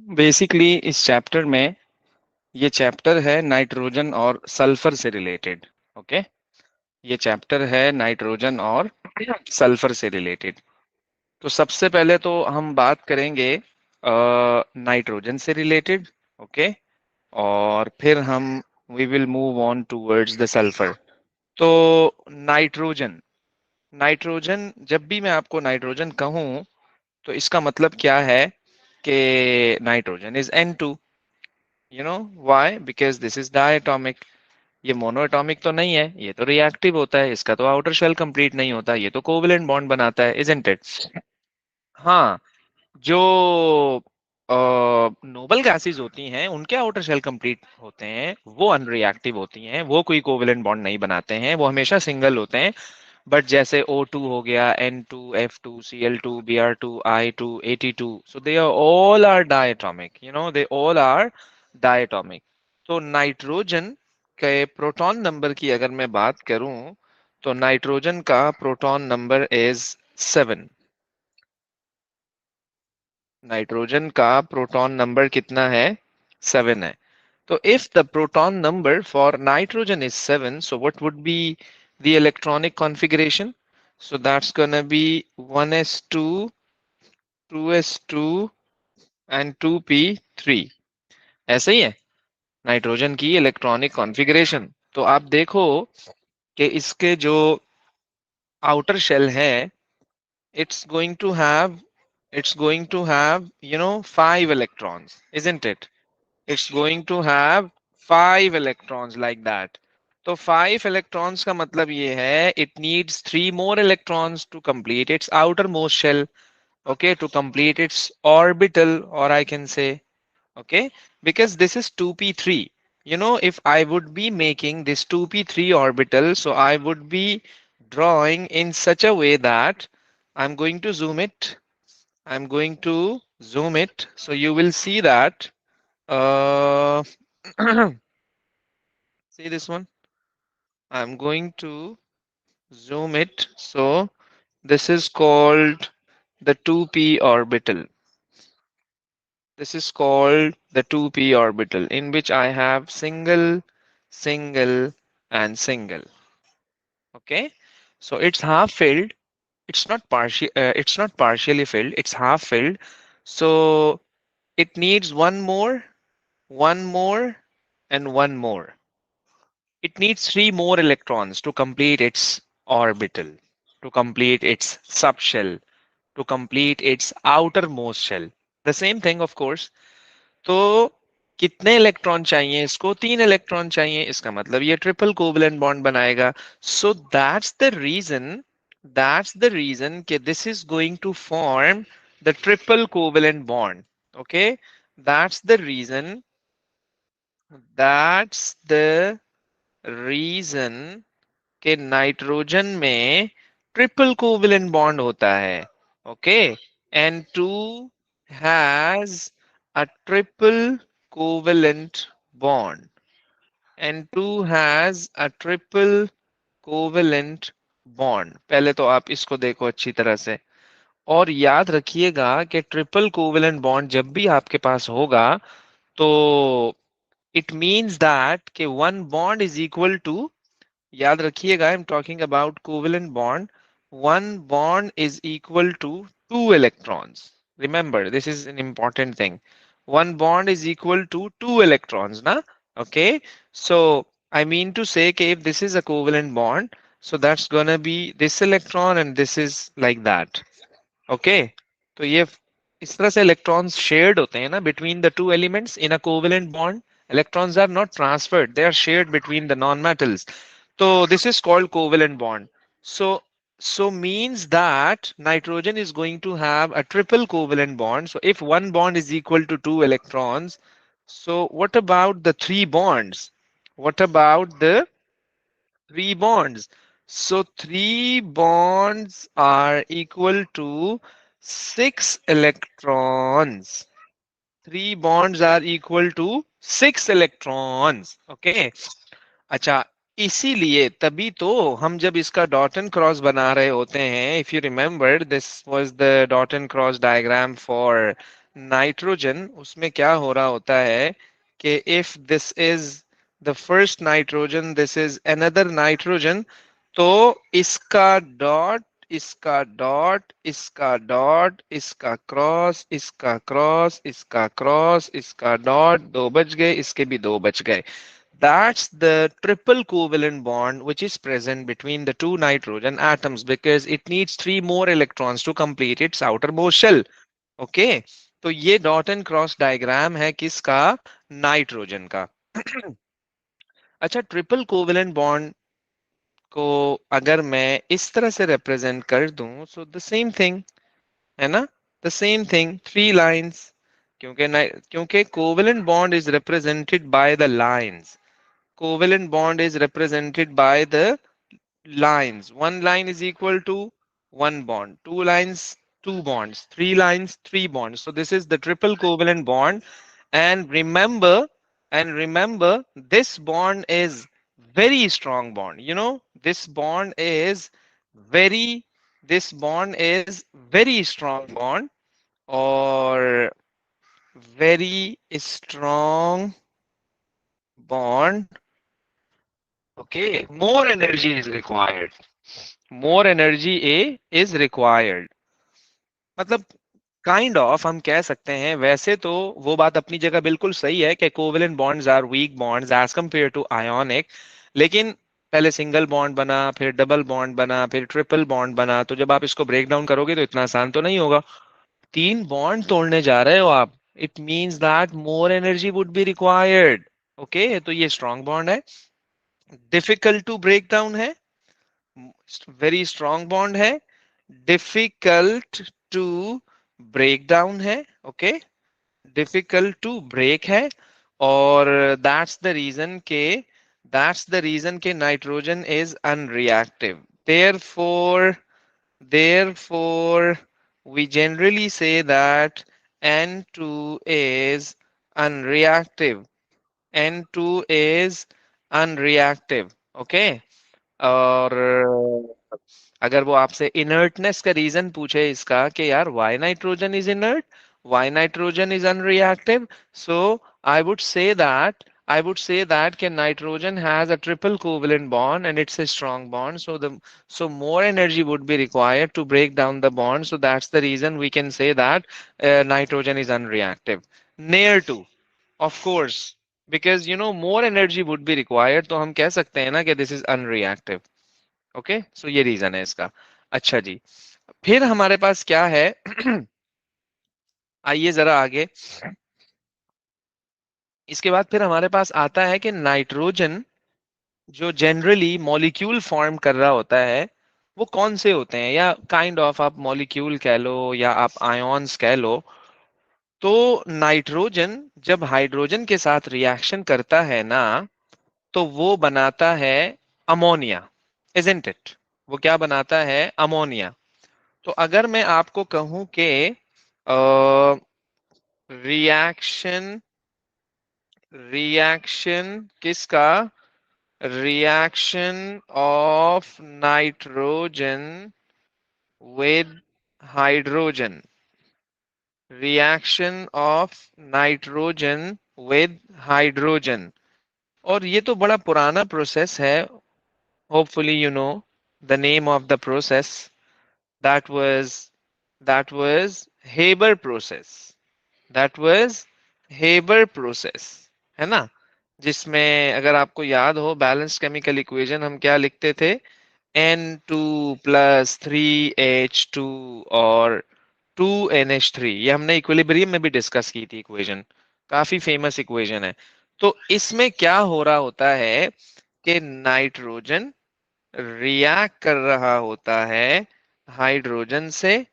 Basically इस chapter में, ये चैप्टर है नाइट्रोजन और सल्फर से रिलेटेड। ओके, ये चैप्टर है नाइट्रोजन और सल्फर से रिलेटेड। तो सबसे पहले तो हम बात करेंगे नाइट्रोजन से रिलेटेड। ओके, और फिर हम we will move on towards the sulphur. तो नाइट्रोजन, नाइट्रोजन जब भी मैं आपको नाइट्रोजन कहूं तो इसका मतलब क्या है कि nitrogen is N2। You know why? Because this is diatomic. ये मोनोएटॉमिक तो नहीं है, ये तो रिएक्टिव होता है, इसका तो आउटर शेल कंप्लीट नहीं होता, ये तो कोवेलेंट बॉन्ड बनाता है, इजंट इट? हाँ, जो नोबल गैसेस होती हैं उनके आउटर शेल कंप्लीट होते हैं, वो अनरिएक्टिव होती हैं, वो कोई कोवेलेंट बॉन्ड नहीं बनाते हैं, वो हमेशा सिंगल होते हैं। बट जैसे O2 हो गया, N2, F2, Cl2, Br2, I2, At2, so they are all are diatomic, you know, they all are diatomic। तो नाइट्रोजन के प्रोटॉन नंबर की अगर मैं बात करूं तो नाइट्रोजन का प्रोटॉन नंबर इज 7। नाइट्रोजन का प्रोटॉन नंबर कितना है? 7 है। तो if the proton number for nitrogen is 7, so what would be the electronic configuration? So that's gonna be 1s2, 2s2 and 2p3। ऐसे ही है नाइट्रोजन की इलेक्ट्रॉनिक कॉन्फ़िगरेशन। तो आप देखो कि इसके जो आउटर शेल है, it's going to have it's going to have 5 electrons, isn't it? It's going to have 5 electrons like that। तो 5 electrons का मतलब ये है it needs 3 more electrons to complete its outermost shell, okay, to complete its orbital, or I can say, okay, because this is 2p3, if I would be making this 2p3 orbital, so I would be drawing in such a way that I'm going to zoom it. I'm going to zoom it so you will see that uh, see this one. I'm going to zoom it. So this is called the 2p orbital. This is called the 2p orbital in which I have single, single and single. Okay. So it's half filled. It's not partially filled. It's half filled. So it needs one more and one more. It needs 3 more electrons to complete its orbital, to complete its subshell, to complete its outermost shell. The same thing, of course. तो कितने electron चाहिए इसको? 3 electron चाहिए, इसका मतलब ये triple covalent bond बनाएगा। So that's the reason कि this is going to form the triple covalent bond. Okay, that's the reason that's the reason कि नाइट्रोजन में ट्रिपल कोवलेंट बॉन्ड होता है। Okay, N2 has a triple covalent bond. N2 has a triple covalent bond। पहले तो आप इसको देखो अच्छी तरह से और याद रखिएगा कि ट्रिपल कोवलेंट बॉन्ड जब भी आपके पास होगा तो इट मींस दैट कि one bond is equal to, याद रखिएगा, I am talking about covalent bond, one bond is equal to 2 electrons। remember this is an important thing, one bond is equal to 2 electrons na? Okay, so I mean to say कि if this is a covalent bond, so that's gonna be this electron and this is like that। Okay, तो ये इस तरह से electrons shared होते हैं ना between the two elements in a covalent bond। Electrons are not transferred, they are shared between the non-metals। so this is called covalent bond। So means that nitrogen is going to have a triple covalent bond। So if one bond is equal to 2 electrons, so what about the 3 bonds? What about the 3 bonds? So 3 bonds are equal to 6 electrons। 3 bonds are equal to 6 electrons। Okay, अच्छा, इसीलिए तभी तो हम जब इसका dot and cross बना रहे होते हैं, if you remember this was the dot and cross diagram for nitrogen, उसमें क्या हो रहा होता है कि if this is the first nitrogen, this is another nitrogen, तो इसका डॉट, इसका डॉट, इसका डॉट, इसका क्रॉस, इसका क्रॉस, इसका क्रॉस, इसका डॉट, दो बच गए, इसके भी दो बच गए. That's the triple covalent bond which is present between the two nitrogen atoms because it needs three more electrons to complete its outermost shell. Okay, तो ये डॉट एंड क्रॉस डायग्राम है किसका? नाइट्रोजन का. अच्छा, ट्रिपल कोवेलेंट बॉन्ड को अगर मैं इस तरह से रिप्रेजेंट कर दूं, सो द सेम थिंग, है ना, the same thing, three lines. क्योंकि covalent bond is represented by the lines. Covalent bond is represented by the lines. One line is equal to one bond. Two lines, two bonds. Three lines, three bonds. So this is the triple covalent bond. And remember, this bond is very strong bond. You know, this bond is very, this bond is very strong bond or very strong bond. Okay, more energy is required. More energy A is required. मतलब kind of हम कह सकते हैं, वैसे तो वो बात अपनी जगह बिल्कुल सही है कि covalent bonds are weak bonds as compare to ionic. लेकिन पहले सिंगल बॉन्ड बना, फिर डबल बॉन्ड बना, फिर ट्रिपल बॉन्ड बना, तो जब आप इसको ब्रेक डाउन करोगे तो इतना आसान तो नहीं होगा. तीन बॉन्ड तोड़ने जा रहे हो आप, it means that more energy would be required. Okay, तो ये स्ट्रॉन्ग बॉन्ड है, डिफिकल्ट टू ब्रेक डाउन है, वेरी स्ट्रॉन्ग बॉन्ड है, डिफिकल्ट टू ब्रेक डाउन है. ओके, डिफिकल्ट टू ब्रेक है. और दैट्स द रीजन के nitrogen is unreactive. Therefore therefore we generally say that N2 is unreactive. N2 is unreactive. Okay. और अगर वो आपसे इनर्टनेस का रीजन पूछे इसका कि यार why nitrogen is inert, why nitrogen is unreactive, so I would say that I would say that nitrogen has a triple covalent bond and it's a strong bond, so more energy would be required to break down the bond. So that's the reason we can say that nitrogen is unreactive. Near to, of course, because more energy would be required, तो हम कह सकते हैं ना कि this is unreactive. Okay, सो ये reason है इसका. अच्छा जी, फिर हमारे पास क्या है? आइए जरा आगे. इसके बाद फिर हमारे पास आता है कि नाइट्रोजन जो जनरली मॉलिक्यूल फॉर्म कर रहा होता है, वो कौन से होते हैं, या काइंड ऑफ आप मॉलिक्यूल कह लो या आप आयॉन्स कह लो. तो नाइट्रोजन जब हाइड्रोजन के साथ रिएक्शन करता है ना, तो वो बनाता है अमोनिया. Isn't it? वो क्या बनाता है? अमोनिया. तो अगर मैं आपको कहूं कि रिएक्शन रिएक्शन किसका? Reaction of nitrogen with hydrogen. Reaction of nitrogen with hydrogen. और ये तो बड़ा पुराना प्रोसेस है. Hopefully you know the name of the process. That was that was Haber process. That was Haber process, है ना, जिसमें अगर आपको याद हो बैलेंस केमिकल इक्वेशन हम क्या लिखते थे? N2 + 3H2 और 2NH3. ये हमने इक्विलिब्रियम में भी डिस्कस की थी इक्वेशन, काफी फेमस इक्वेशन है. तो इसमें क्या हो रहा होता है कि नाइट्रोजन रिएक्ट कर रहा होता है हाइड्रोजन से.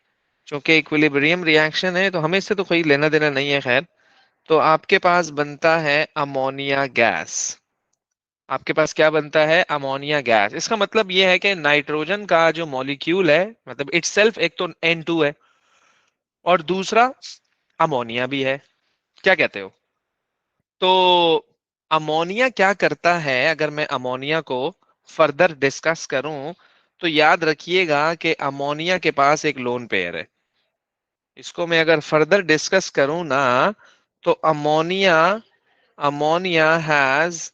चूंकि इक्विलिब्रियम रिएक्शन है तो हमें इससे तो कोई लेना देना नहीं है, खैर. तो आपके पास बनता है अमोनिया गैस. आपके पास क्या बनता है? Ammonia gas. इसका मतलब यह है कि नाइट्रोजन का जो मॉलिक्यूल है, मतलब इटसेल्फ, एक तो N2 है और दूसरा अमोनिया भी है. क्या कहते हो? तो अमोनिया क्या करता है? अगर मैं अमोनिया को फर्दर डिस्कस करूं, तो याद रखिएगा कि अमोनिया के पास एक लोन पेयर है. इसको मैं अगर फर्दर डिस्कस करूं ना, तो ammonia ammonia has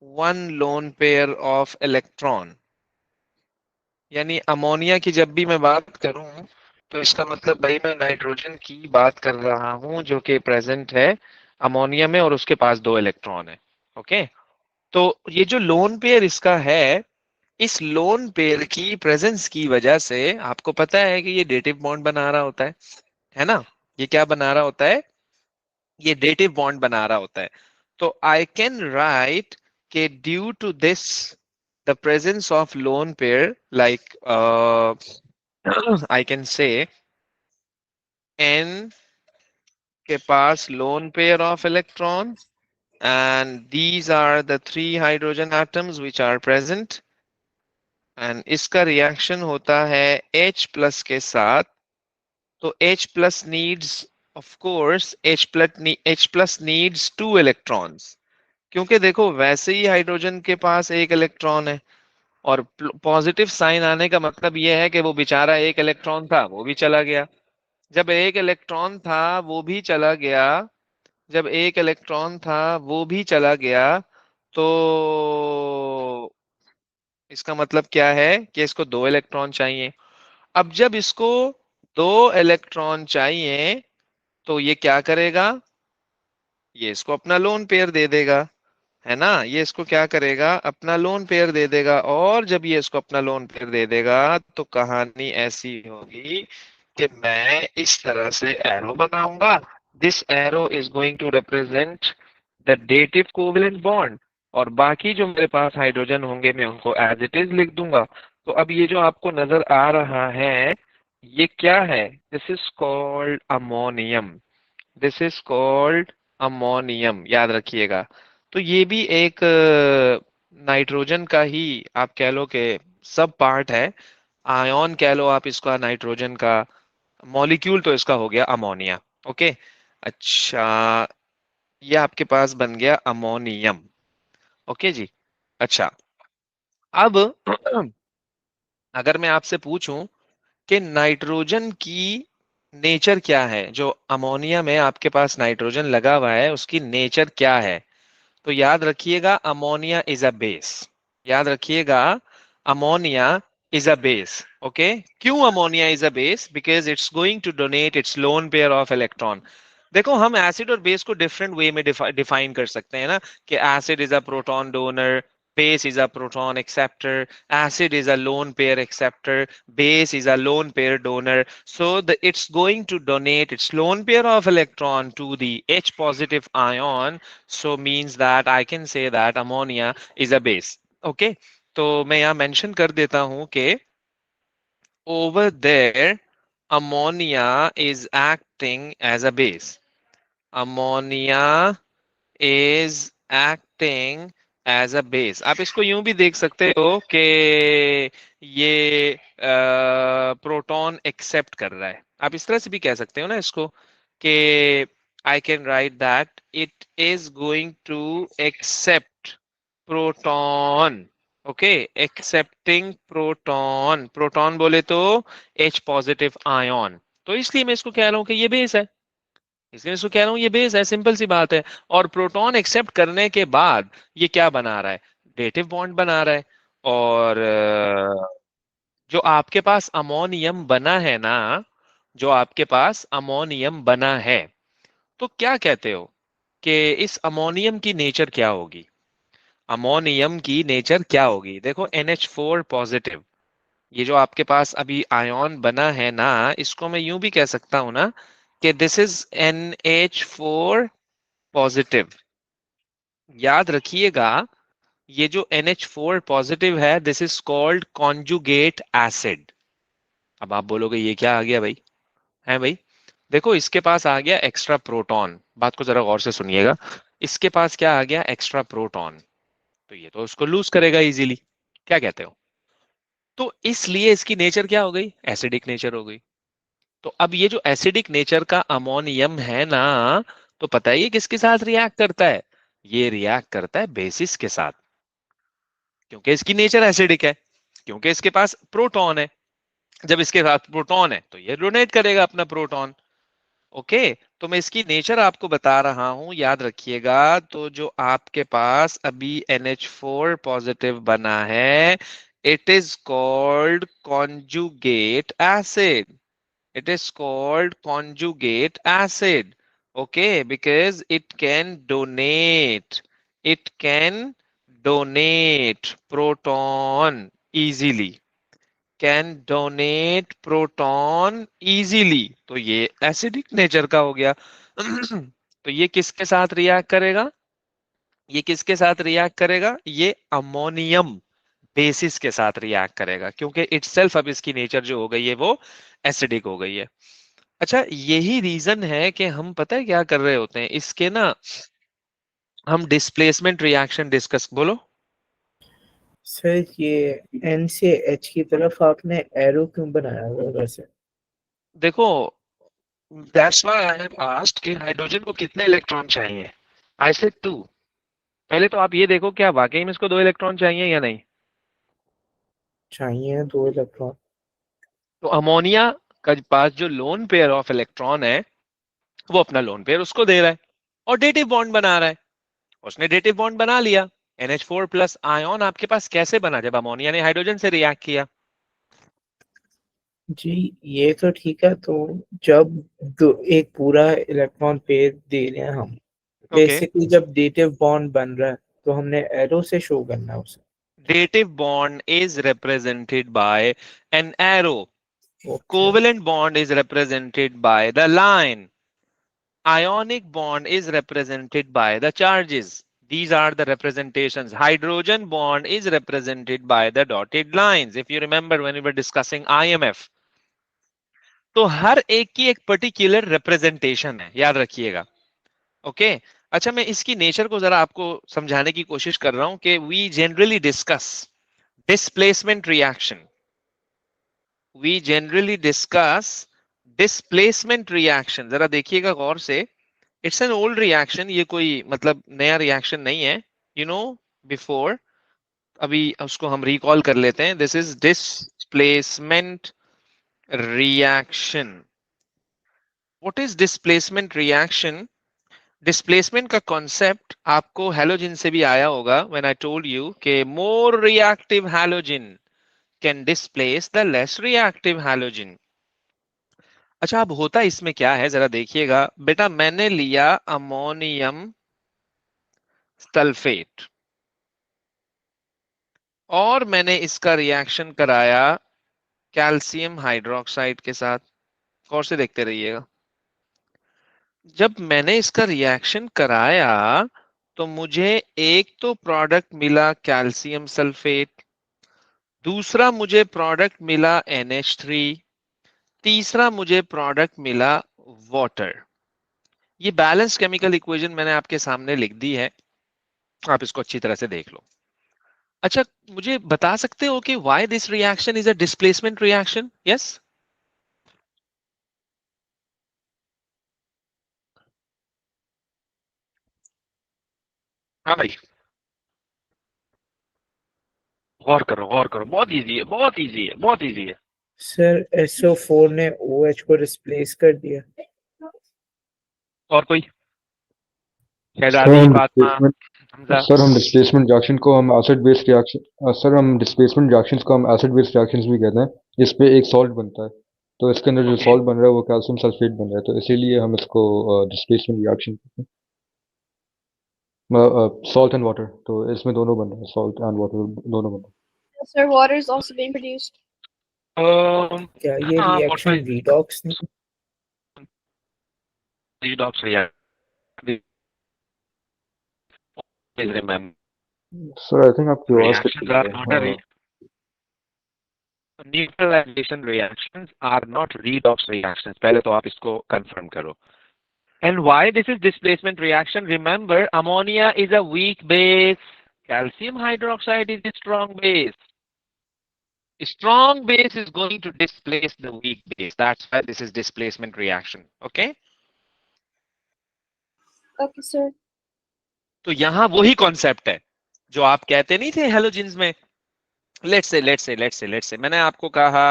one loan pair of electron. यानी अमोनिया की जब भी मैं बात करूं, तो इसका मतलब भाई मैं नाइट्रोजन की बात कर रहा हूं जो कि प्रेजेंट है अमोनिया में, और उसके पास दो इलेक्ट्रॉन है। ओके। तो ये जो लोन पेयर इसका है, इस लोन पेयर की प्रेजेंस की वजह से आपको पता है कि ये डेटिव बॉन्ड बना रहा होता है ना। ये क्या बना रहा होता है? ये डेटिव बॉन्ड बना रहा होता है। तो आई कैन राइट के due to this the presence of lone pair, like I can say n के पास lone pair of electron, and these are the three hydrogen atoms which are present, and इसका reaction होता है H plus के साथ। तो H plus needs, of course H plus needs two electrons, क्योंकि देखो वैसे ही हाइड्रोजन के पास एक इलेक्ट्रॉन है, और पॉजिटिव साइन आने का मतलब यह है कि वो बेचारा एक इलेक्ट्रॉन था वो भी चला गया। जब एक इलेक्ट्रॉन था वो भी चला गया, जब एक इलेक्ट्रॉन था वो भी चला गया, तो इसका मतलब क्या है कि इसको दो इलेक्ट्रॉन चाहिए। अब जब इसको दो इलेक्ट्रॉन चाहिए, तो ये क्या करेगा? ये इसको अपना लोन पेयर दे देगा, है ना। ये इसको क्या करेगा? अपना लोन पेयर दे देगा, और जब ये इसको अपना लोन पेयर दे देगा, तो कहानी ऐसी होगी कि मैं इस तरह से एरो बनाऊंगा। This arrow is going to represent the dative covalent bond, और बाकी जो मेरे पास हाइड्रोजन होंगे मैं उनको एज इट इज लिख दूंगा। तो अब ये जो आपको नजर आ रहा है, ये क्या है? This is called ammonium. This is called ammonium, याद रखिएगा। तो ये भी एक नाइट्रोजन का ही, आप कह लो कि सब पार्ट है, आयन कह लो आप इसका नाइट्रोजन का। मॉलिक्यूल तो इसका हो गया अमोनिया। ओके। अच्छा, ये आपके पास बन गया अमोनियम। ओके जी। अच्छा, अब अगर मैं आपसे पूछूं कि नाइट्रोजन की नेचर क्या है, जो अमोनिया में आपके पास नाइट्रोजन लगा हुआ है उसकी नेचर क्या है, तो याद रखिएगा अमोनिया इज अ बेस। याद रखिएगा ammonia is a base. Okay. क्यों ammonia is a base? Because it's going to donate its lone pair of electron. देखो हम एसिड और बेस को डिफरेंट वे में डिफाइन कर सकते हैं ना, कि acid is a proton donor, base is a proton acceptor, acid is a lone pair acceptor, base is a lone pair donor. So it's going to donate its lone pair of electron to the H positive ion. So means that I can say that ammonia is a base. Okay. तो मैं यहाँ mention कर देता हूँ कि over there ammonia is acting as a base. Ammonia is acting as a base. आप इसको यूं भी देख सकते हो कि ये प्रोटॉन एक्सेप्ट कर रहा है। आप इस तरह से भी कह सकते हो ना इसको, कि I can write that it is going to accept proton. Okay. Accepting proton, proton बोले तो H पॉजिटिव आयन। तो इसलिए मैं इसको कह रहा हूं कि ये बेस है, इसलिए इसको कह रहा हूँ ये बेस है, सिंपल सी बात है। और प्रोटॉन एक्सेप्ट करने के बाद ये क्या बना रहा है? डेटिव बॉन्ड बना रहा है। और जो आपके पास अमोनियम बना है ना, जो आपके पास अमोनियम बना है, तो क्या कहते हो कि इस अमोनियम की नेचर क्या होगी? अमोनियम की नेचर क्या होगी? देखो NH4 पॉजिटिव, ये जो आपके पास अभी आयन बना है ना, इसको मैं यूं भी कह सकता हूं ना कि दिस इज NH4 पॉजिटिव। याद रखिएगा ये जो NH4 पॉजिटिव है, this is called conjugate acid. अब आप बोलोगे ये क्या आ गया भाई? है भाई, देखो इसके पास आ गया एक्स्ट्रा प्रोटॉन, बात को जरा गौर से सुनिएगा। इसके पास क्या आ गया? Extra proton. तो ये तो उसको लूज करेगा इजीली, क्या कहते हो? तो इसलिए इसकी नेचर क्या हो गई? एसिडिक नेचर हो गई। तो अब ये जो एसिडिक नेचर का अमोनियम है ना, तो पता है ये किसके साथ रिएक्ट करता है? ये रिएक्ट करता है बेसिस के साथ, क्योंकि इसकी नेचर एसिडिक है, क्योंकि इसके पास प्रोटॉन है। जब इसके साथ प्रोटॉन है तो ये डोनेट करेगा अपना प्रोटॉन। ओके, तो मैं इसकी नेचर आपको बता रहा हूं, याद रखिएगा। तो जो आपके पास अभी NH4 पॉजिटिव बना है, it is called conjugate acid. It is called conjugate acid. Okay, because it can donate. It can donate proton easily. Can donate proton easily. तो ये एसिडिक नेचर का हो गया। तो ये किसके साथ रिएक्ट करेगा? ये किसके साथ रिएक्ट करेगा? ये अमोनियम बेसिस के साथ रिएक्ट करेगा, क्योंकि इटसेल्फ अब इसकी नेचर जो हो गई है वो एसिडिक हो गई है। अच्छा, यही रीजन है कि हम पता है क्या कर रहे होते हैं इसके ना, हम डिस्प्लेसमेंट रिएक्शन डिस्कस, बोलो। सर ये एन से एच की तरफ आपने एरो क्यों बनाया हुआ वैसे? देखो, that's why I have asked कि हाइड्रोजन को कितने इलेक्ट्रॉन चाहिए। I said 2। पहले तो आप ये देखो क्या वाकई में इसको 2 इलेक्ट्रॉन चाहिए या नहीं। चाहिए 2 इलेक्ट्रॉन। तो अमोनिया का पास जो लोन पेयर ऑफ इलेक्ट्रॉन है, वो अपना लोन पेयर उसको दे रहा है और डेटिव बॉन्ड बना रहा है। उसने डेटिव बॉन्ड बना लिया। NH4 प्लस आयन आपके पास कैसे बना? जब अमोनिया ने हाइड्रोजन से रिएक्ट किया। जी ये तो ठीक है, तो जब एक पूरा इलेक्ट्रॉन पेयर दे रहे हैं हम, ओके, बेसिकली जब डेटिव बॉन्ड बन रहा है तो हमने एरो से शो करना है उसे। dative bond is represented by an arrow. Okay. Covalent bond is represented by the line. Ionic bond is represented by the charges. These are the representations. Hydrogen bond is represented by the dotted lines. If you remember when we were discussing IMF, तो हर एक की एक particular representation है, याद रखिएगा। Okay, अच्छा मैं इसकी नेचर को जरा आपको समझाने की कोशिश कर रहा हूं कि we generally discuss displacement reaction. We generally discuss displacement reaction. जरा देखिएगा गौर से, इट्स एन ओल्ड रिएक्शन, ये कोई मतलब नया रिएक्शन नहीं है। यू नो, बिफोर, अभी उसको हम रिकॉल कर लेते हैं। This is displacement reaction. What is displacement reaction? Displacement का कॉन्सेप्ट आपको हैलोजन से भी आया होगा, व्हेन आई टोल्ड यू कि more reactive halogen can displace the less reactive halogen. अच्छा, अब होता इसमें क्या है जरा देखिएगा बेटा। मैंने लिया अमोनियम सल्फेट और मैंने इसका रिएक्शन कराया कैल्शियम हाइड्रोक्साइड के साथ। गौर से देखते रहिएगा। जब मैंने इसका रिएक्शन कराया तो मुझे एक तो प्रोडक्ट मिला कैल्शियम सल्फेट, दूसरा मुझे प्रोडक्ट मिला NH3, तीसरा मुझे प्रोडक्ट मिला वाटर। ये बैलेंस केमिकल इक्वेशन मैंने आपके सामने लिख दी है, आप इसको अच्छी तरह से देख लो। अच्छा, मुझे बता सकते हो कि why this reaction is a displacement reaction? Yes. हाँ भाई, गौर करो, बहुत इजी है, बहुत इजी है, बहुत इजी है। सर SO4 ने OH को रिप्लेस कर दिया। और कोई सर शहजादी, हम फातिमा, डिस्प्लेसमेंट हमजा? सर हम डिस्प्लेसमेंट रिएक्शन को हम एसिड बेस्ड रिएक्शन सर हम डिस्प्लेसमेंट रिएक्शंस को हम एसिड बेस्ड रिएक्शंस भी कहते हैं। इस पे एक सॉल्ट बनता है, तो इसके अंदर जो ओके, सॉल्ट बन रहा है वो कैल्शियम सल्फेट बन रहा है, तो इसीलिए हम इसको डिस्प्लेसमेंट रिएक्शन कहते हैं। सॉल्ट एंड वाटर, तो इसमें दोनों बन रहे हैं, सॉल्ट एंड वाटर दोनों बन रहे Sir, water is also being produced. क्या ये हाँ, रिएक्शन रीडॉक्स नहीं? redox reaction, please remember, हैं। सर आई थिंक आपकी आवाज़ कट reactions रही are है। not a neutralization reactions are not redox reactions. पहले तो आप इसको कंफर्म करो। And why this is displacement reaction? Remember, ammonia is a weak base. Calcium hydroxide is a strong base. A strong base is going to displace the weak base. That's why this is displacement reaction. Okay? Okay, sir. तो यहां वही concept है जो आप कहते नहीं थे halogens में। लेट्स से मैंने आपको कहा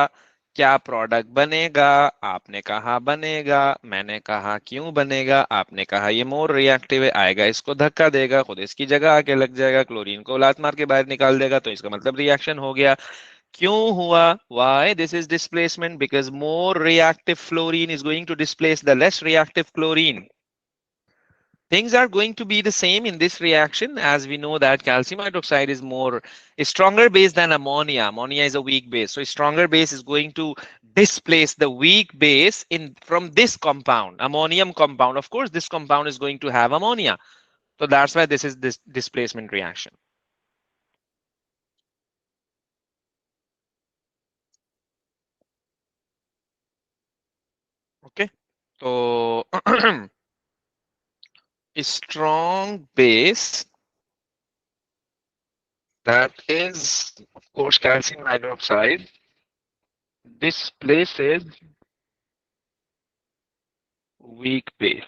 क्या प्रोडक्ट बनेगा, आपने कहा बनेगा, मैंने कहा क्यों बनेगा, आपने कहा ये मोर रिएक्टिव है, आएगा इसको धक्का देगा, खुद इसकी जगह आके लग जाएगा, क्लोरीन को लात मार के बाहर निकाल देगा, तो इसका मतलब रिएक्शन हो गया। क्यों हुआ? Why this is displacement? Because more reactive fluorine is going to displace the less reactive chlorine. Things are going to be the same in this reaction, as we know that calcium hydroxide is more is stronger base than ammonia. Ammonia is a weak base, so a stronger base is going to displace the weak base in from this compound, ammonium compound. Of course, this compound is going to have ammonia, so that's why this is this displacement reaction. Okay, so a strong base that is, of course, calcium hydroxide displaces weak base.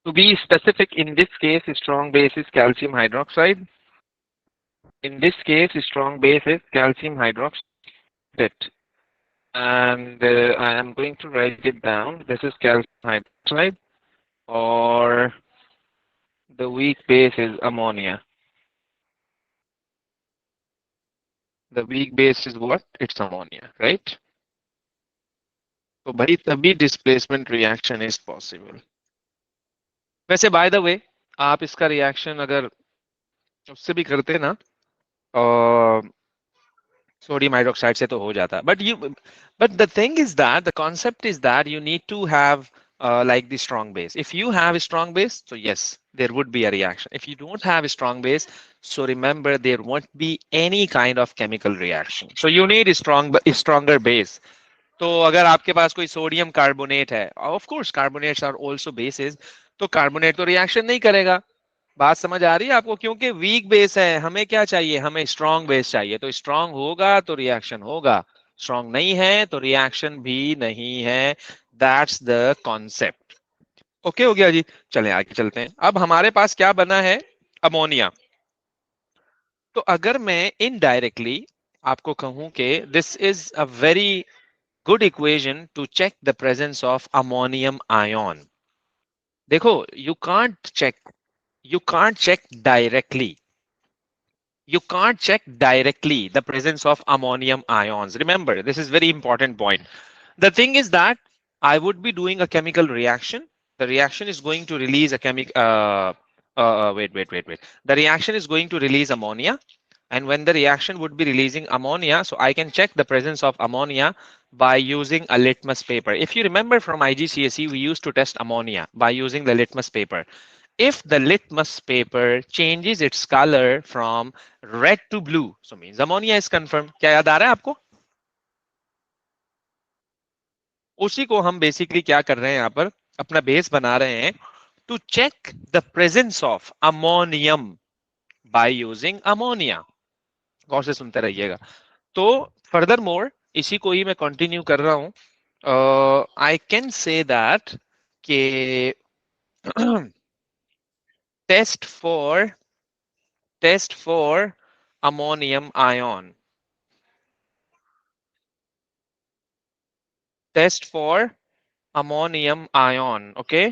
To be specific, in this case, strong base is calcium hydroxide. In this case, strong base is calcium hydroxide. And I am going to write it down. This is calcium hydroxide, or the weak base is ammonia. The weak base is what? It's ammonia, right? तो भाई तभी displacement reaction is possible. वैसे by the way, आप इसका reaction अगर उससे भी करते ना, सोडियम हाइड्रोक्साइड से तो हो जाता, but the thing is that the concept is that you need to have like the strong base. If you have a strong base, so yes, there would be a reaction. If you don't have a strong base, so remember there won't be any kind of chemical reaction. So you need a stronger base. तो अगर आपके पास कोई sodium carbonate है, of course carbonates are also bases, तो carbonate तो reaction नहीं करेगा। बात समझ आ रही है आपको? क्योंकि वीक बेस है, हमें क्या चाहिए? हमें स्ट्रांग बेस चाहिए, तो स्ट्रांग होगा तो रिएक्शन होगा, स्ट्रांग नहीं है तो रिएक्शन भी नहीं है। That's the concept. ओके हो गया जी। चलें आगे चलते हैं। अब हमारे पास क्या बना है? अमोनिया। तो अगर मैं इनडायरेक्टली आपको कहूं कि this is a very good equation to check the presence of ammonium ion. देखो, you can't check directly, you can't check directly the presence of ammonium ions. Remember, this is very important point. The thing is that I would be doing a chemical reaction. The reaction is going to release a wait. The reaction is going to release ammonia. And when the reaction would be releasing ammonia, so I can check the presence of ammonia by using a litmus paper. If you remember from IGCSE, we used to test ammonia by using the litmus paper. If the litmus paper changes its color from red to blue, so means ammonia is confirmed. क्या याद आ रहा है आपको? उसी को हम basically क्या कर रहे हैं यहाँ पर, अपना बेस बना रहे हैं to check the presence of ammonium by using ammonia. गौर से सुनते रहिएगा। तो फर्दर मोर इसी को ही मैं कंटिन्यू कर रहा हूं। आई कैन से दैट के test for ammonium ion, test for ammonium ion. Okay,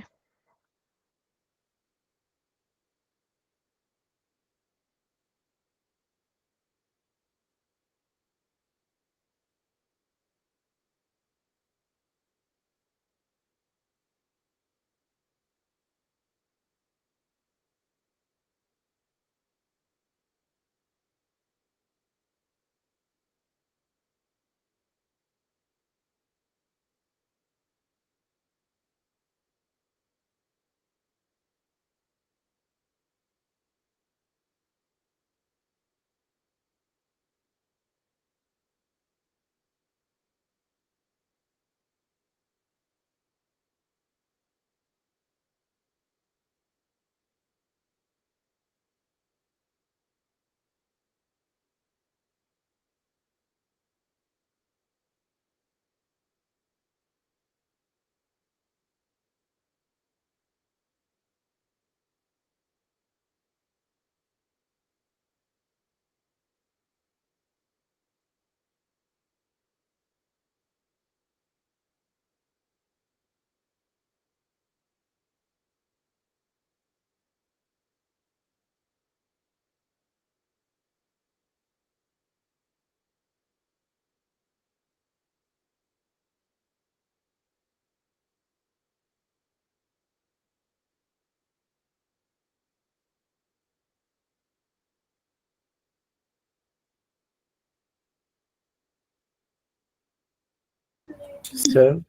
Sir,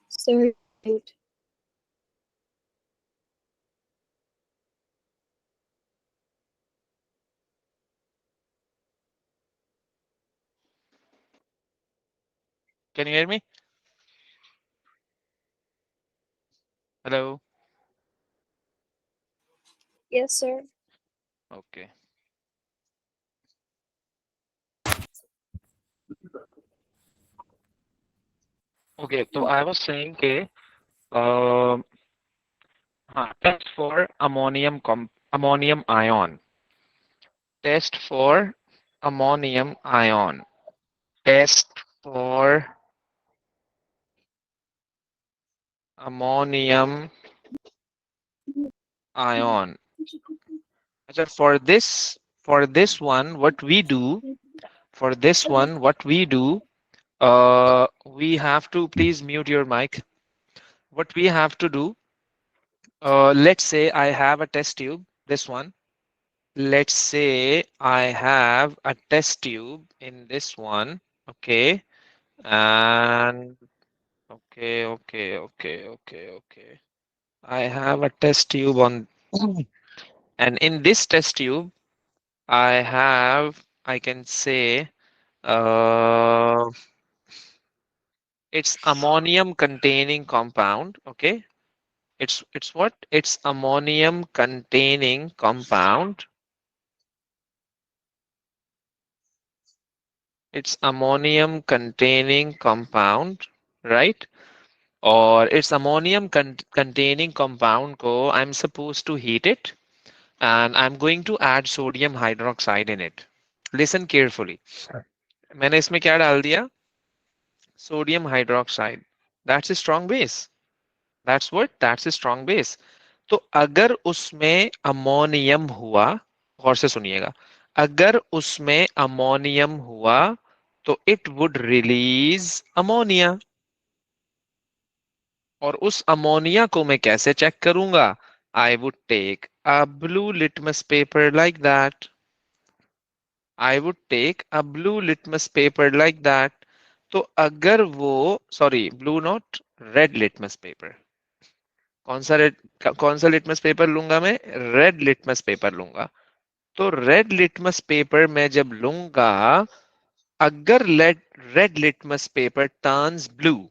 Sir, mute. Can you hear me? Hello. Yes, sir. Okay. Okay. So I was saying कि test for ammonium ion. Test for ammonium ion. Test for ammonium ion. So for this one, what we do, we have to please mute your mic. What we have to do, let's say I have a test tube, this one. Let's say I have a test tube in this one. Okay. And okay. I have a test tube on, and in this test tube, I can say, uh, it's ammonium containing compound. Okay. It's what? It's ammonium containing compound. It's ammonium containing compound, right? Or it's ammonium containing compound को I'm supposed to heat it and I'm going to add sodium hydroxide in it. Listen carefully. मैंने इसमें क्या डाल दिया? Sodium hydroxide. That's a strong base. That's what? That's a strong base. तो अगर उसमें ammonium हुआ, गौर से सुनिएगा, अगर उसमें अमोनियम हुआ तो इट वुड रिलीज अमोनिया, और उस अमोनिया को मैं कैसे चेक करूंगा? I would take a blue litmus paper like that. I would take a blue litmus paper like that. तो अगर वो, sorry blue not, red litmus paper. कौन सा रेड, कौन सा लिटमस पेपर लूंगा मैं? रेड लिटमस पेपर लूंगा. तो रेड लिटमस पेपर मैं जब लूंगा, अगर red litmus paper turns blue,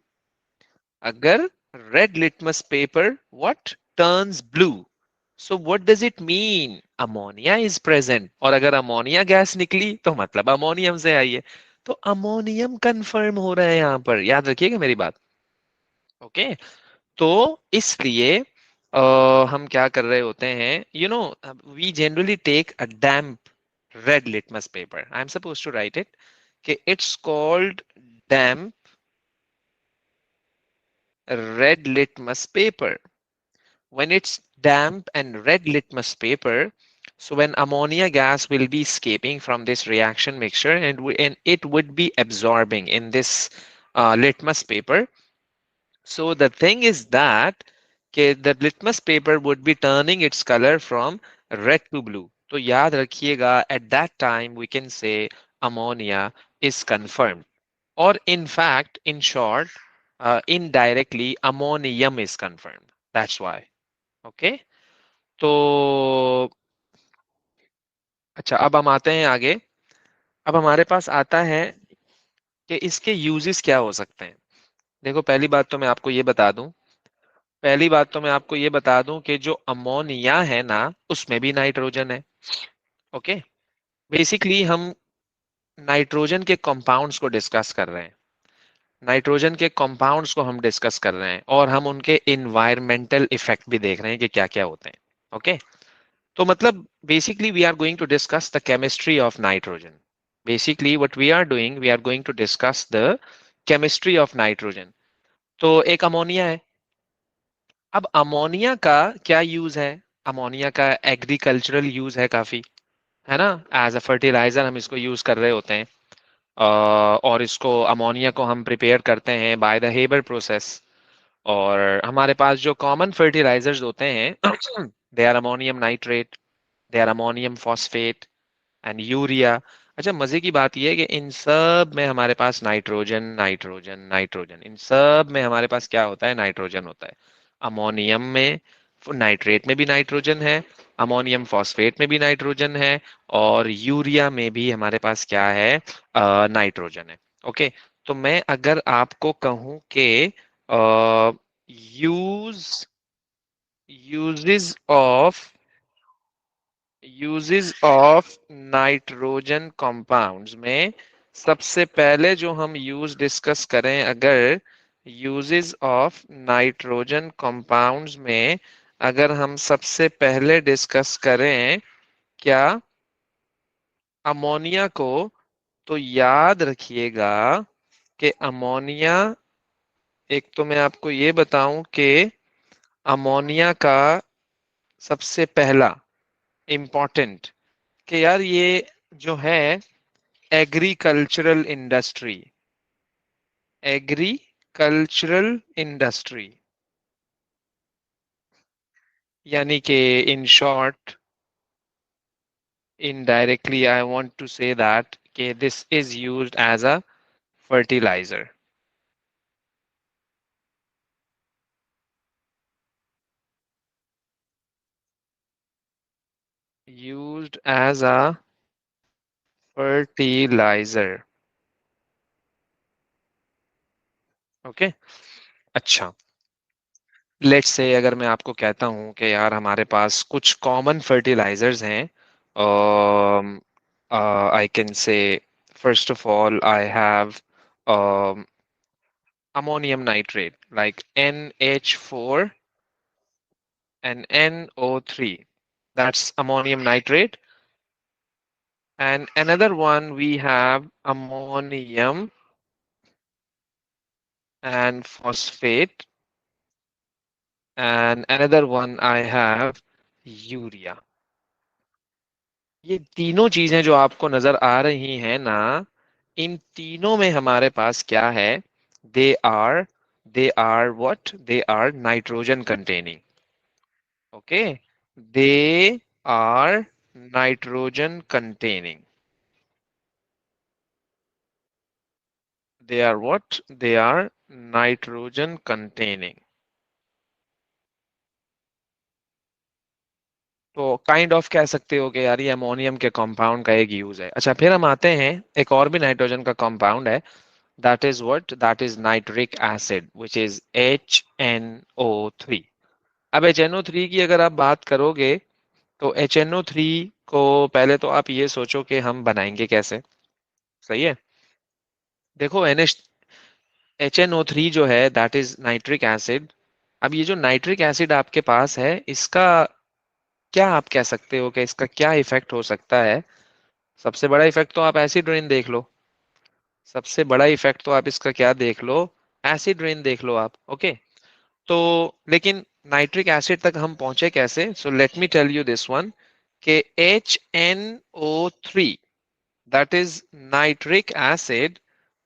अगर red litmus paper what turns blue, so what does it mean? Ammonia is present. और अगर अमोनिया गैस निकली तो मतलब अमोनियम से आई है. तो अमोनियम कंफर्म हो रहा है यहां पर, याद रखिएगा मेरी बात. ओके. तो इसलिए हम क्या कर रहे होते हैं, we generally take a damp red litmus paper. I'm supposed to write it. Okay, it's called damp red litmus paper. When it's damp and red litmus paper, so when ammonia gas will be escaping from this reaction mixture, and it would be absorbing in this litmus paper. So the thing is that the litmus paper would be turning its color from red to blue. So yaad rakhiyega, at that time we can say ammonia is confirmed. Or in fact, in short, indirectly ammonium is confirmed. That's why. Okay. तो अच्छा, अब हम आते हैं आगे. अब हमारे पास आता है कि इसके यूजेस क्या हो सकते हैं. देखो, पहली बात तो मैं आपको ये बता दूं कि जो अमोनिया है ना, उसमें भी नाइट्रोजन है. ओके. बेसिकली हम नाइट्रोजन के कंपाउंड्स को डिस्कस कर रहे हैं. नाइट्रोजन के कंपाउंड्स को हम डिस्कस कर रहे हैं और हम उनके इन्वायरमेंटल इफेक्ट भी देख रहे हैं कि क्या क्या होते हैं. ओके. तो मतलब basically we are going to discuss the chemistry of nitrogen. Basically what we are doing, we are going to discuss the chemistry of nitrogen. तो एक अमोनिया है. अब अमोनिया का क्या यूज है? अमोनिया का एग्रीकल्चरल यूज है काफी, है ना. एज अ फर्टिलाइजर हम इसको यूज कर रहे होते हैं. और इसको अमोनिया को हम प्रिपेयर करते हैं बाय द हेबर प्रोसेस. और हमारे पास जो कॉमन फर्टिलाइजर्स होते हैं they are ammonium nitrate, they are ammonium phosphate and urea. अच्छा, मजे की बात यह है कि इन सब में हमारे पास नाइट्रोजन नाइट्रोजन नाइट्रोजन, इन सब में हमारे पास क्या होता है, नाइट्रोजन होता है। अमोनियम में, नाइट्रेट में भी नाइट्रोजन है, अमोनियम फॉस्फेट में भी नाइट्रोजन है, और यूरिया में भी हमारे पास क्या है, नाइट्रोजन है। ओके, तो मैं अगर आपको कहूं कि use uses of uses of nitrogen compounds में सबसे पहले जो हम यूज डिस्कस करें, अगर यूजेस ऑफ नाइट्रोजन कंपाउंड्स में अगर हम सबसे पहले डिस्कस करें क्या, अमोनिया को, तो याद रखिएगा कि अमोनिया, एक तो मैं आपको ये बताऊं कि अमोनिया का सबसे पहला इम्पोर्टेंट, कि यार ये जो है एग्रीकल्चरल इंडस्ट्री, एग्रीकल्चरल इंडस्ट्री, यानी कि in short, indirectly I want to say that okay, this is used as a fertilizer, used as a fertilizer। Okay, अच्छा, लेट्स से अगर मैं आपको कहता हूं कि यार हमारे पास कुछ कॉमन फर्टिलाइजर्स हैं, आई कैन से first of all I have ammonium nitrate like NH4 and NO3, that's ammonium nitrate. And another one we have ammonium and phosphate, and another one I have urea. ये तीनों चीजें जो आपको नजर आ रही हैं ना, इन तीनों में हमारे पास क्या है, they are they are what, they are nitrogen containing. Okay, they are nitrogen containing, they are what, they are nitrogen containing. तो काइंड ऑफ कह सकते हो कि यार ये अमोनियम के कंपाउंड का एक यूज है। अच्छा, फिर हम आते हैं, एक और भी नाइट्रोजन का कंपाउंड है, that is what, that is nitric acid which is HNO3। अब HNO3 की अगर आप बात करोगे, तो HNO3 को पहले तो आप ये सोचो कि हम बनाएंगे कैसे। सही है, देखो HNO3 जो है दैट इज नाइट्रिक एसिड। अब ये जो नाइट्रिक एसिड आपके पास है, इसका क्या आप कह सकते हो कि इसका क्या इफेक्ट हो सकता है। सबसे बड़ा इफेक्ट तो आप एसिड रेन देख लो, सबसे बड़ा इफेक्ट तो आप इसका क्या देख लो, एसिड रेन देख लो आप। ओके, तो लेकिन नाइट्रिक एसिड तक हम पहुंचे कैसे, so let me tell you this one, के HNO3 that is nitric acid.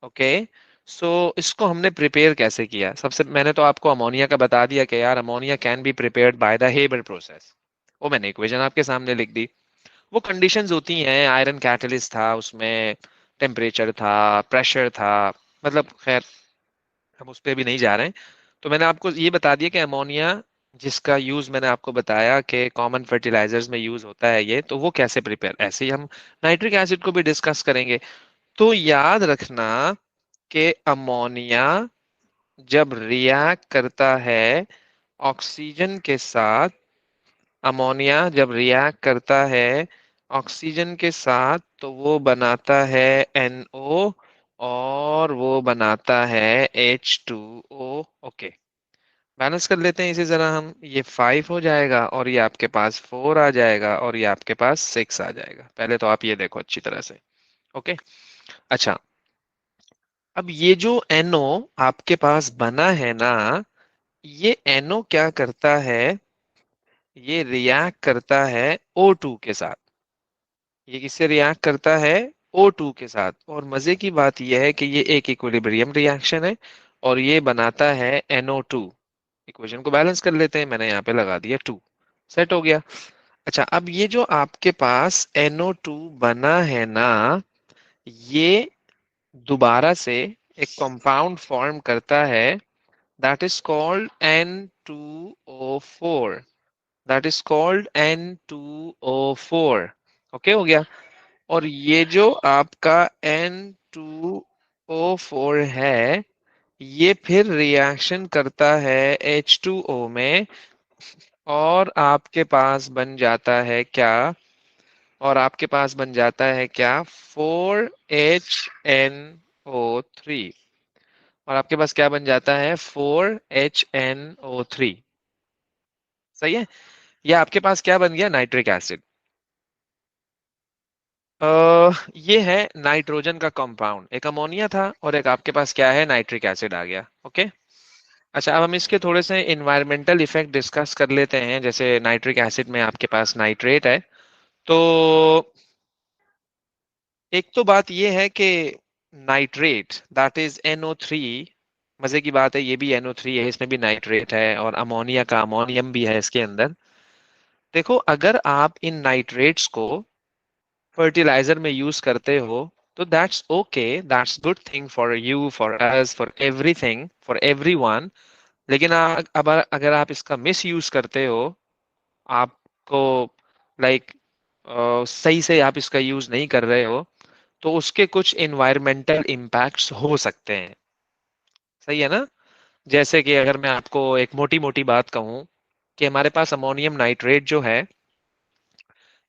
Okay, so इसको हमने प्रिपेयर कैसे किया, सबसे मैंने तो आपको अमोनिया का बता दिया कि यार ammonia can be prepared by the Haber process, वो मैंने इक्वेशन आपके सामने लिख दी। वो कंडीशंस होती हैं, आयरन कैटलिस्ट था उसमें, टेम्परेचर था, प्रेशर था, मतलब खैर हम उस पर भी नहीं जा रहे हैं। तो मैंने आपको ये बता दिया कि अमोनिया जिसका यूज मैंने आपको बताया कि कॉमन फर्टिलाइजर्स में यूज होता है ये, तो वो कैसे प्रिपेयर, ऐसे ही हम नाइट्रिक एसिड को भी डिस्कस करेंगे। तो याद रखना कि अमोनिया जब रिएक्ट करता है ऑक्सीजन के साथ, अमोनिया जब रिएक्ट करता है ऑक्सीजन के साथ, तो वो बनाता है NO, और वो बनाता है H2O। ओके, बैलेंस कर लेते हैं इसी तरह हम, ये 5 हो जाएगा और ये आपके पास 4 आ जाएगा और ये आपके पास 6 आ जाएगा। पहले तो आप ये देखो अच्छी तरह से। ओके, अच्छा, अब ये जो NO आपके पास बना है ना, ये NO क्या करता है, ये रिएक्ट करता है O2 के साथ। ये किससे रिएक्ट करता है, O2 के साथ। और मजे की बात यह है कि ये एक इक्विलिब्रियम रिएक्शन है और ये बनाता है NO2। इक्वेशन को बैलेंस कर लेते हैं, मैंने यहाँ पे लगा दिया 2, सेट हो गया। अच्छा, अब ये जो आपके पास NO2 बना है ना, ये दोबारा से एक कंपाउंड फॉर्म करता है, that is called N2O4, that is called N2O4। Okay, हो गया। और ये जो आपका N2O4 है, ये फिर रिएक्शन करता है H2O में, और आपके पास बन जाता है क्या? और आपके पास बन जाता है क्या? 4HNO3। और आपके पास क्या बन जाता है? 4HNO3। सही है। या आपके पास क्या बन गया? Nitric acid. ये है नाइट्रोजन का कंपाउंड, एक अमोनिया था और एक आपके पास क्या है? नाइट्रिक एसिड आ गया। ओके। अच्छा, अब हम इसके थोड़े से इन्वायरमेंटल इफेक्ट डिस्कस कर लेते हैं। जैसे नाइट्रिक एसिड में आपके पास नाइट्रेट है, तो एक तो बात ये है कि नाइट्रेट दैट इज NO3, मजे की बात है ये भी NO3 है, इसमें भी नाइट्रेट है, और अमोनिया का अमोनियम भी है इसके अंदर। देखो, अगर आप इन नाइट्रेट्स को फर्टिलाइजर में यूज करते हो तो that's okay, that's good thing for you, for us, for everything, for everyone. लेकिन अब अगर आप इसका मिस यूज करते हो, आपको लाइक सही से आप इसका यूज नहीं कर रहे हो, तो उसके कुछ इन्वायरमेंटल इम्पैक्ट्स हो सकते हैं। सही है ना? जैसे कि अगर मैं आपको एक मोटी मोटी बात कहूं कि हमारे पास अमोनियम नाइट्रेट जो है,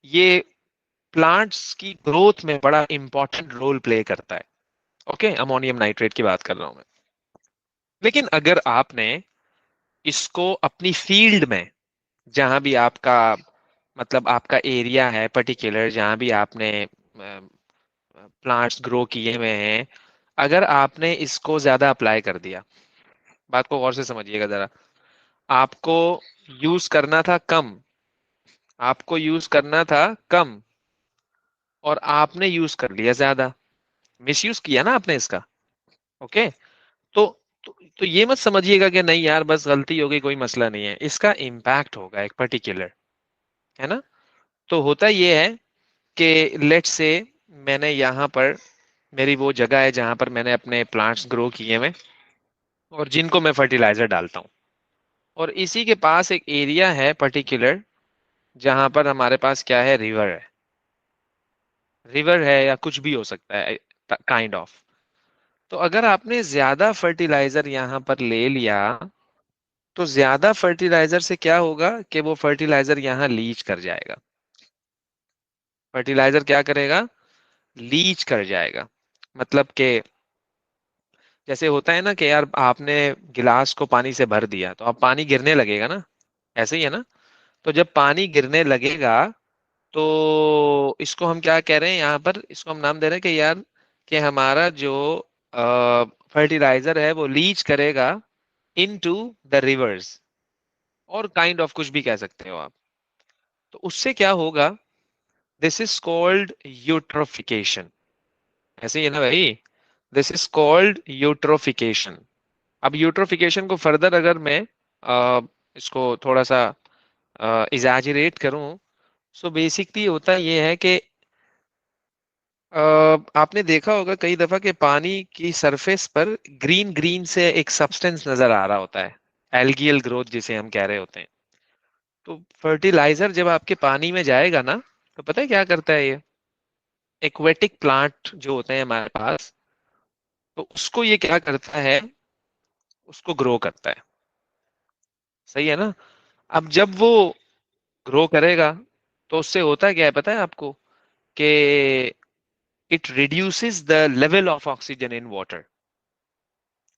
ये प्लांट्स की ग्रोथ में बड़ा इंपॉर्टेंट रोल प्ले करता है। ओके, अमोनियम नाइट्रेट की बात कर रहा हूं मैं। लेकिन अगर आपने इसको अपनी फील्ड में, जहां भी आपका मतलब आपका एरिया है पर्टिकुलर, जहां भी आपने प्लांट्स ग्रो किए हुए हैं, अगर आपने इसको ज्यादा अप्लाई कर दिया, बात को गौर से समझिएगा जरा, आपको यूज करना था कम, आपको यूज करना था कम, और आपने यूज कर लिया ज्यादा, मिसयूज किया ना आपने इसका। ओके। तो तो ये मत समझिएगा कि नहीं यार बस गलती हो गई, कोई मसला नहीं है, इसका इम्पैक्ट होगा एक पर्टिकुलर, है ना? तो होता ये है कि लेट्स से मैंने यहाँ पर, मेरी वो जगह है जहां पर मैंने अपने प्लांट्स ग्रो किए हुए, और जिनको मैं फर्टिलाइजर डालता हूँ, और इसी के पास एक एरिया है पर्टिकुलर जहां पर हमारे पास क्या है? रिवर है। रिवर है या कुछ भी हो सकता है, काइंड ऑफ। तो अगर आपने ज्यादा फर्टिलाइजर यहाँ पर ले लिया, तो ज्यादा फर्टिलाइजर से क्या होगा कि वो फर्टिलाइजर यहाँ लीच कर जाएगा। फर्टिलाइजर क्या करेगा? लीच कर जाएगा। मतलब कि जैसे होता है ना कि यार आपने गिलास को पानी से भर दिया तो अब पानी गिरने लगेगा ना, ऐसे ही है ना? तो जब पानी गिरने लगेगा, तो इसको हम क्या कह रहे हैं यहाँ पर? इसको हम नाम दे रहे हैं कि यार कि हमारा जो फर्टिलाइजर है वो लीच करेगा इनटू द रिवर्स, और काइंड ऑफ कुछ भी कह सकते हो आप। तो उससे क्या होगा? This is called eutrophication. ऐसे ही है ना भाई? This is called eutrophication. अब यूट्रोफिकेशन को फर्दर अगर मैं इसको थोड़ा सा इजाजिरेट करूं, सो बेसिकली होता ये है कि आपने देखा होगा कई दफा कि पानी की सरफेस पर ग्रीन ग्रीन से एक सब्सटेंस नजर आ रहा होता है, एल्गियल ग्रोथ जिसे हम कह रहे होते हैं। तो फर्टिलाइजर जब आपके पानी में जाएगा ना, तो पता है क्या करता है ये? एक्वेटिक प्लांट जो होते हैं हमारे पास, तो उसको ये क्या करता है? उसको ग्रो करता है। सही है ना? अब जब वो ग्रो करेगा, तो उससे होता क्या है पता है आपको? कि it reduces the level of oxygen in water.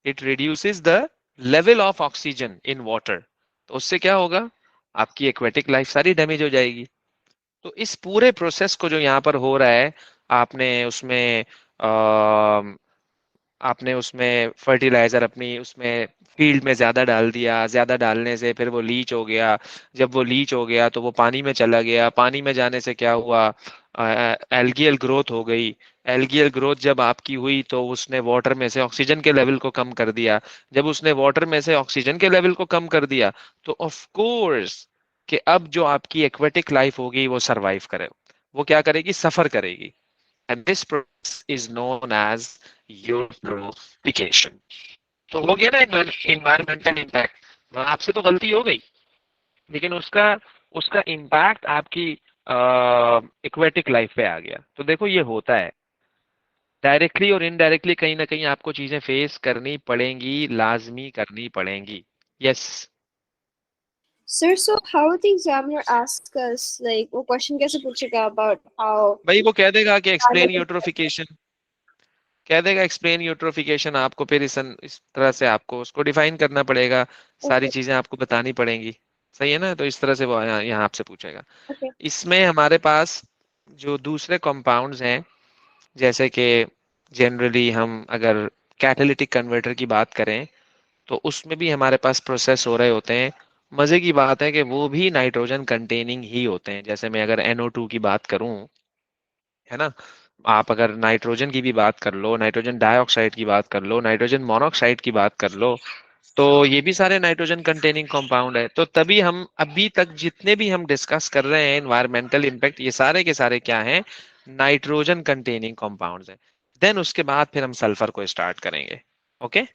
It reduces the level of oxygen in water. तो उससे क्या होगा? आपकी एक्वेटिक लाइफ सारी डैमेज हो जाएगी। तो इस पूरे प्रोसेस को जो यहाँ पर हो रहा है, आपने उसमें आपने उसमें फर्टिलाइजर अपनी उसमें फील्ड में ज्यादा डाल दिया, ज्यादा डालने से फिर वो लीच हो गया। जब वो लीच हो गया तो वो पानी में चला गया, पानी में जाने से क्या हुआ? एल्गियल ग्रोथ हो गई। एल्गियल ग्रोथ जब आपकी हुई तो उसने वाटर में से ऑक्सीजन के लेवल को कम कर दिया। जब उसने वाटर में से ऑक्सीजन के लेवल को कम कर दिया, तो ऑफ कोर्स कि अब जो आपकी एक्वेटिक लाइफ होगी वो सरवाइव करे, वो क्या करेगी, सफर करेगी। And this process is known as eutrophication. तो हो गया ना इन्वायरमेंटल इम्पैक्ट। आपसे तो गलती हो गई, लेकिन उसका उसका इम्पैक्ट आपकी एक्वेटिक लाइफ पे आ गया। तो देखो ये होता है, डायरेक्टली और इनडायरेक्टली कहीं ना कहीं आपको चीजें फेस करनी पड़ेंगी, लाजमी करनी पड़ेंगी। Yes. Sir, so how would the examiner ask us, like, वो question कैसे पूछेगा about how भाई वो कह देगा कि एक्सप्लेन climate यूट्रोफिकेशन, कह देगा एक्सप्लेन यूट्रोफिकेशन, आपको फिर इस तरह से आपको उसको डिफाइन करना पड़ेगा, सारी okay, चीजें आपको बतानी पड़ेंगी। सही है ना, तो इस तरह से वो यहाँ आपसे पूछेगा। okay, इसमें हमारे पास जो दूसरे कंपाउंड्स हैं, जैसे कि जनरली हम अगर कैटालिटिक कन्वर्टर की बात करें तो उसमें भी हमारे पास प्रोसेस हो रहे होते हैं। मजे की बात है कि वो भी नाइट्रोजन कंटेनिंग ही होते हैं। जैसे मैं अगर NO2 की बात करूं, है ना, आप अगर नाइट्रोजन की भी बात कर लो, नाइट्रोजन डाइऑक्साइड की बात कर लो, नाइट्रोजन मोनोऑक्साइड की बात कर लो, तो ये भी सारे नाइट्रोजन कंटेनिंग कंपाउंड है। तो तभी हम अभी तक जितने भी हम डिस्कस कर रहे हैं एनवायरमेंटल इम्पैक्ट, ये सारे के सारे क्या हैं, नाइट्रोजन कंटेनिंग कंपाउंड्स हैं। देन उसके बाद फिर हम सल्फर को स्टार्ट करेंगे। ओके।